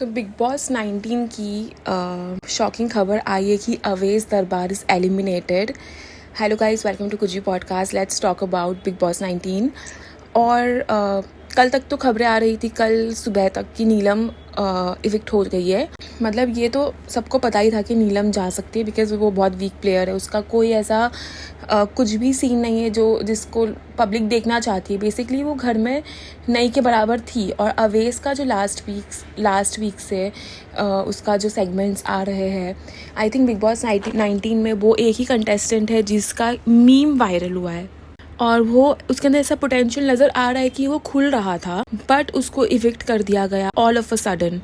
तो बिग बॉस 19 की शॉकिंग खबर आई है कि Awez Darbar is eliminated. Hello guys, welcome to Kuji podcast. Let's talk about Bigg Boss 19। और कल तक तो खबरें आ रही थी, कल सुबह तक कि नीलम इविक्ट हो गई है। मतलब ये तो सबको पता ही था कि नीलम जा सकती है बिकॉज वो बहुत वीक प्लेयर है। उसका कोई ऐसा कुछ भी सीन नहीं है जिसको पब्लिक देखना चाहती है। बेसिकली वो घर में नई के बराबर थी। और अवेश का जो लास्ट वीक से उसका जो सेगमेंट्स आ रहे हैं, आई थिंक बिग बॉस 19 में वो एक ही कंटेस्टेंट है जिसका मीम वायरल हुआ है और वो उसके अंदर ऐसा पोटेंशियल नज़र आ रहा है कि वो खुल रहा था बट उसको इविक्ट कर दिया गया ऑल ऑफ अ सडन।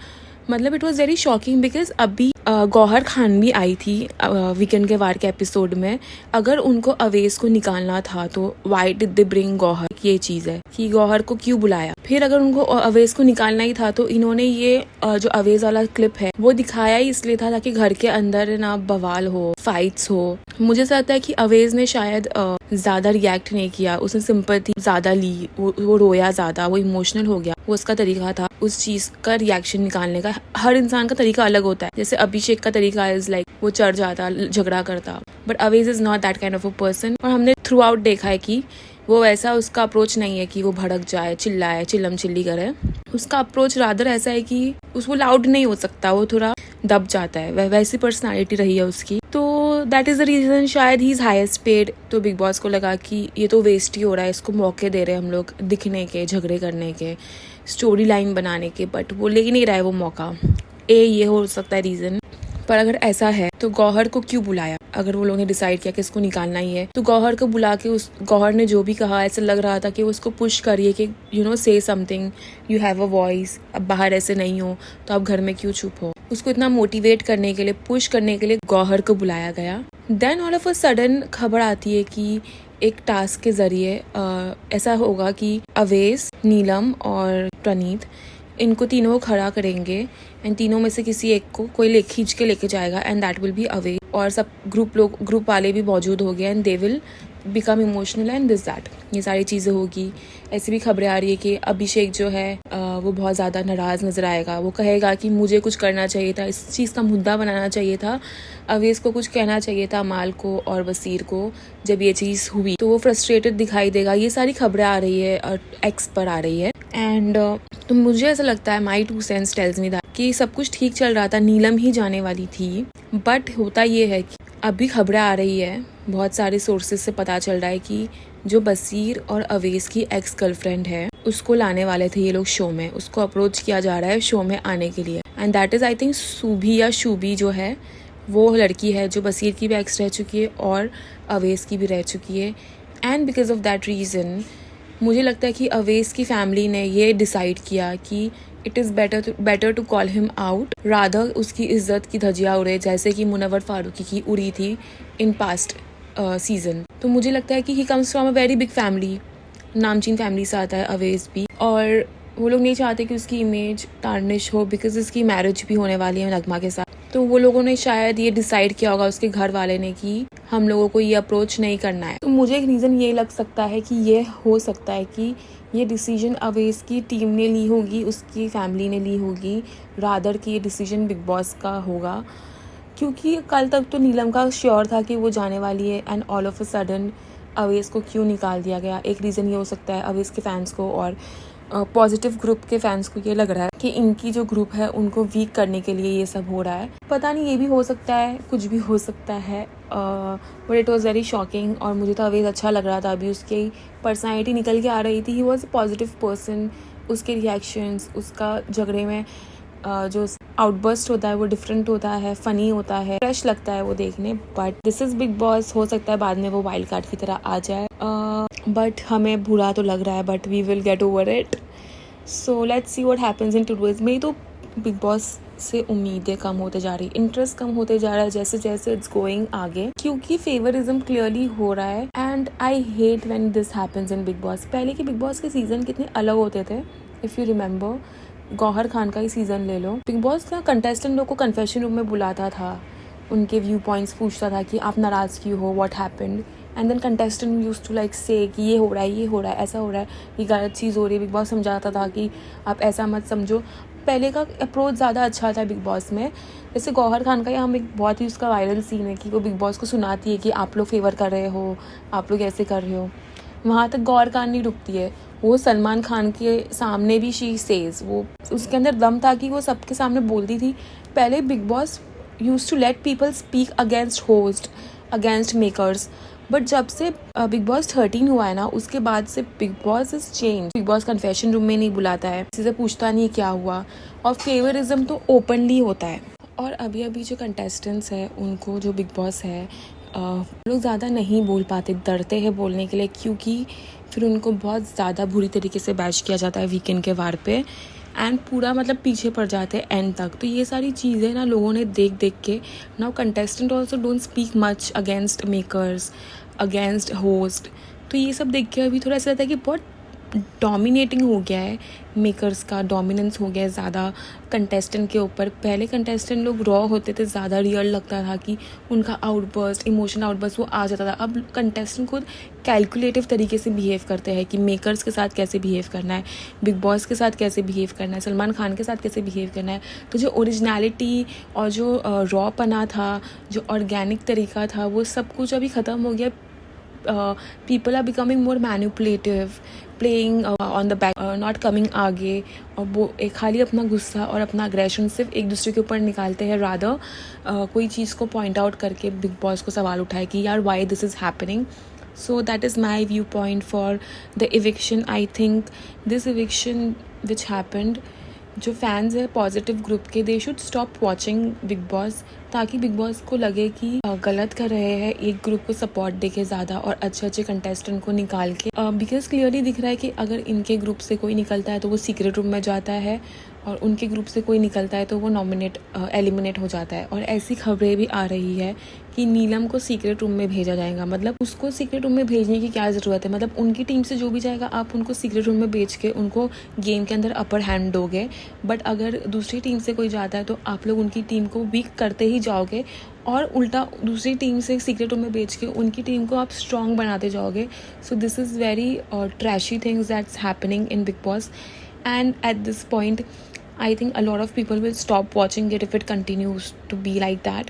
मतलब it was very shocking because अभी गौहर खान भी आई थी वीकेंड के वार के एपिसोड में। अगर उनको अवेश को निकालना था तो why did they bring Gauhar, ये चीज़ है कि गौहर को क्यों बुलाया। फिर अगर उनको अवेश को निकालना ही था तो इन्होंने ये जो अवेश वाला क्लिप है वो दिखाया ही इसलिए था ताकि घर के अंदर ना बवाल हो, फाइट्स हो। मुझे ऐसा लगता है कि अवेश ने शायद ज़्यादा रिएक्ट नहीं किया, उसने सिंपैथी ज़्यादा ली, वो रोया ज़्यादा, वो इमोशनल हो गया। वो उसका तरीका था उस चीज़ का रिएक्शन निकालने का। हर इंसान का तरीका अलग होता है। जैसे अभिषेक का तरीका इज लाइक वो चढ़ जाता, झगड़ा करता, but Avesh is not that kind of a person. और हमने थ्रू आउट देखा है कि वो वैसा उसका अप्रोच नहीं है कि वो भड़क जाए, चिल्लाए, चिल्लम चिल्ली करे। उसका अप्रोच रादर ऐसा है कि वो लाउड नहीं हो सकता, वो थोड़ा दब जाता है। वैसी पर्सनालिटी रही है उसकी। तो दैट इज़ द रीज़न शायद ही इज़ हाईएस्ट पेड। तो बिग बॉस को लगा कि ये तो वेस्ट ही हो रहा है, इसको मौके दे रहे हैं हम लोग दिखने के, झगड़े करने के, स्टोरी लाइन बनाने के, बट वो ले नहीं रहा है वो मौका। ये हो सकता है रीज़न। पर अगर ऐसा है तो गौहर को क्यों बुलाया? अगर वो लोगों ने डिसाइड किया कि इसको निकालना ही है तो गौहर को बुला के उस गौहर ने जो भी कहा, ऐसा लग रहा था कि वो उसको पुश करिए कि से something, you have a voice, अब बाहर ऐसे नहीं हो तो आप घर में क्यों चुप हो। उसको इतना मोटिवेट करने के लिए, पुश करने के लिए गौहर को बुलाया गया। Then all of a sudden खबर आती है कि एक टास्क के जरिए ऐसा होगा कि अवेश, नीलम और प्रणीत, इनको तीनों को खड़ा करेंगे एंड तीनों में से किसी एक को कोई खींच के लेके जाएगा and that will be away. और सब ग्रुप वाले भी मौजूद हो गए and they will become emotional and this that, ये सारी चीज़ें होगी। ऐसी भी खबरें आ रही है कि अभिषेक जो है वो बहुत ज़्यादा नाराज़ नजर आएगा। वो कहेगा कि मुझे कुछ करना चाहिए था, इस चीज़ का मुद्दा बनाना चाहिए था, अवेश को कुछ कहना चाहिए था, माल को और वसीर को। जब ये चीज़ हुई तो वो फ्रस्ट्रेटेड दिखाई देगा। ये सारी खबरें आ रही है और एक्स पर आ रही है। एंड तो मुझे ऐसा लगता है, माई 2 सेंस टेल्स मी दैट, कि सब कुछ ठीक चल रहा था, नीलम ही जाने वाली थी। बट होता ये है कि अभी खबरें आ रही है, बहुत सारे सोर्सेज से पता चल रहा है कि जो बसीर और अवेश की एक्स गर्लफ्रेंड है उसको लाने वाले थे ये लोग शो में। उसको अप्रोच किया जा रहा है शो में आने के लिए and that is I think Subhi या शूबी जो है वो लड़की है जो बसीर की भी एक्स रह चुकी है और अवेश की भी रह चुकी है। And because of that reason मुझे लगता है कि अवेश की फैमिली ने ये डिसाइड किया कि it is better to call him out rather उसकी इज्जत की धज्जियाँ उड़े जैसे कि मुनव्वर फारूकी की उड़ी थी इन पास्ट सीजन। तो मुझे लगता है कि he comes from a very big family, नामचीन फैमिली से आता है अवेश भी, और वो लोग नहीं चाहते कि उसकी इमेज टार्निश हो बिकॉज उसकी मैरिज भी होने वाली है नगमा के साथ। तो वो लोगों ने शायद ये डिसाइड किया होगा, उसके घर वाले ने, कि हम लोगों को ये अप्रोच नहीं करना है। तो मुझे एक रीज़न ये लग सकता है कि ये हो सकता है कि ये डिसीजन अवेश की टीम ने ली होगी, उसकी फैमिली ने ली होगी, रादर कि ये डिसीजन बिग बॉस का होगा। क्योंकि कल तक तो नीलम का श्योर था कि वो जाने वाली है and all of a sudden Avesh को क्यों निकाल दिया गया। एक रीज़न ये हो सकता है अवेश के फैंस को और पॉजिटिव ग्रुप के फैंस को ये लग रहा है कि इनकी जो ग्रुप है उनको वीक करने के लिए ये सब हो रहा है। पता नहीं, ये भी हो सकता है, कुछ भी हो सकता है, but it was very shocking. और मुझे तो अवेश अच्छा लग रहा था, अभी उसकी पर्सनैलिटी निकल के आ रही थी। He was a positive person. उसके रिएक्शंस, उसका झगड़े में जो आउटबर्स्ट होता है वो डिफरेंट होता है, फनी होता है, फ्रेश लगता है वो देखने। But this is big boss, हो सकता है बाद में वो वाइल्ड कार्ड की तरह आ जाए, बट हमें बुरा तो लग रहा है, but we will get over it. So let's see what happens in 2 days. मेरी तो बिग बॉस से उम्मीदें कम होते जा रही, इंटरेस्ट कम होते जा रहा है जैसे जैसे इट्स गोइंग आगे, क्योंकि फेवरिज्म क्लियरली हो रहा है and I hate when this happens in big boss. पहले के बिग बॉस के सीजन कितने अलग होते थे, if you remember. Gauhar Khan का ही सीज़न ले लो, बिग बॉस का कंटेस्टेंट लोग को कन्फेशन रूम में बुलाता था, उनके व्यू पॉइंट्स पूछता था कि आप नाराज़ क्यों हो, what happened, and then contestant used to like say कि ये हो रहा है, ये हो रहा है, ऐसा हो रहा है, ये गलत चीज़ हो रही है। बिग बॉस समझाता था कि आप ऐसा मत समझो, पहले का अप्रोच ज़्यादा अच्छा था बिग बॉस में। जैसे गौहर खान का हम एक बहुत ही उसका वायरल सीन है कि वो बिग बॉस को सुनाती है कि आप लोग फेवर कर रहे हो, आप लोग ऐसे कर रहे हो। वहाँ तक गौहर खान नहीं रुकती है, वो सलमान खान के सामने भी शी सेज, वो उसके अंदर दम था कि वो सबके सामने बोलती थी। पहले Big Boss use to let people speak against host, against makers, but जब से बिग बॉस 13 हुआ है ना, उसके बाद से big boss is change. Big boss confession room में नहीं बुलाता है, किसी से पूछता नहीं क्या हुआ, और फेवरिज्म तो ओपनली होता है। और अभी अभी जो कंटेस्टेंट्स हैं उनको जो बिग बॉस है लोग ज़्यादा नहीं बोल पाते, डरते हैं बोलने के लिए, क्योंकि फिर उनको बहुत ज़्यादा बुरी तरीके से बैश किया जाता है वीकेंड के वार पे, एंड पूरा मतलब पीछे पड़ जाते हैं एंड तक। तो ये सारी चीज़ें ना लोगों ने देख देख के, now contestant also don't speak much against makers, against host. तो ये सब देख के अभी थोड़ा ऐसा लगता है कि बहुत डोमिनेटिंग हो गया है, मेकर्स का डोमिनेंस हो गया है ज़्यादा कंटेस्टेंट के ऊपर। पहले कंटेस्टेंट लोग रॉ होते थे, ज़्यादा रियल लगता था कि उनका आउटबर्स्ट, इमोशन आउटबर्स्ट वो आ जाता था। अब कंटेस्टेंट खुद कैलकुलेटिव तरीके से बिहेव करते हैं कि मेकर्स के साथ कैसे बिहेव करना है, बिग बॉस के साथ कैसे बिहेव करना है, सलमान खान के साथ कैसे बिहेव करना है। तो जो ओरिजिनलिटी और जो रॉ पना था, जो ऑर्गेनिक तरीका था, वो सब कुछ अभी ख़त्म हो गया। people are becoming more manipulative, playing on the back, not coming आगे, और वो एक खाली अपना गुस्सा और अपना अग्रेशन सिर्फ एक दूसरे के ऊपर निकालते हैं, रादर कोई चीज़ को पॉइंट आउट करके बिग बॉस को सवाल उठाए कि यार why this is happening. So that is my viewpoint for the eviction. I think this eviction which happened, जो फैंस है पॉजिटिव ग्रुप के, they should stop watching big boss, ताकि बिग बॉस को लगे कि गलत कर रहे हैं, एक ग्रुप को सपोर्ट देके ज़्यादा और अच्छे अच्छे कंटेस्टेंट को निकाल के, बिकॉज क्लियरली दिख रहा है कि अगर इनके ग्रुप से कोई निकलता है तो वो सीक्रेट रूम में जाता है, और उनके ग्रुप से कोई निकलता है तो वो एलिमिनेट हो जाता है. और ऐसी खबरें भी आ रही है कि नीलम को सीक्रेट रूम में भेजा जाएगा. मतलब उसको सीक्रेट रूम में भेजने की क्या ज़रूरत है? मतलब उनकी टीम से जो भी जाएगा आप उनको सीक्रेट रूम में भेज के उनको गेम के अंदर अपर हैंड दोगे, बट अगर दूसरी टीम से कोई जाता है तो आप लोग उनकी टीम को वीक करते ही जाओगे, और उल्टा दूसरी टीम से सीक्रेट रूम में भेज के उनकी टीम को आप स्ट्रॉन्ग बनाते जाओगे. So this is very trashy things that's happening in big boss, and at this point I think a lot of people will stop watching it if it continues to be like that.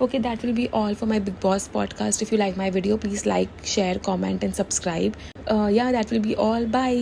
Okay, that will be all for my Big Boss podcast. If you like my video, please like, share, comment and subscribe. Yeah, that will be all. Bye.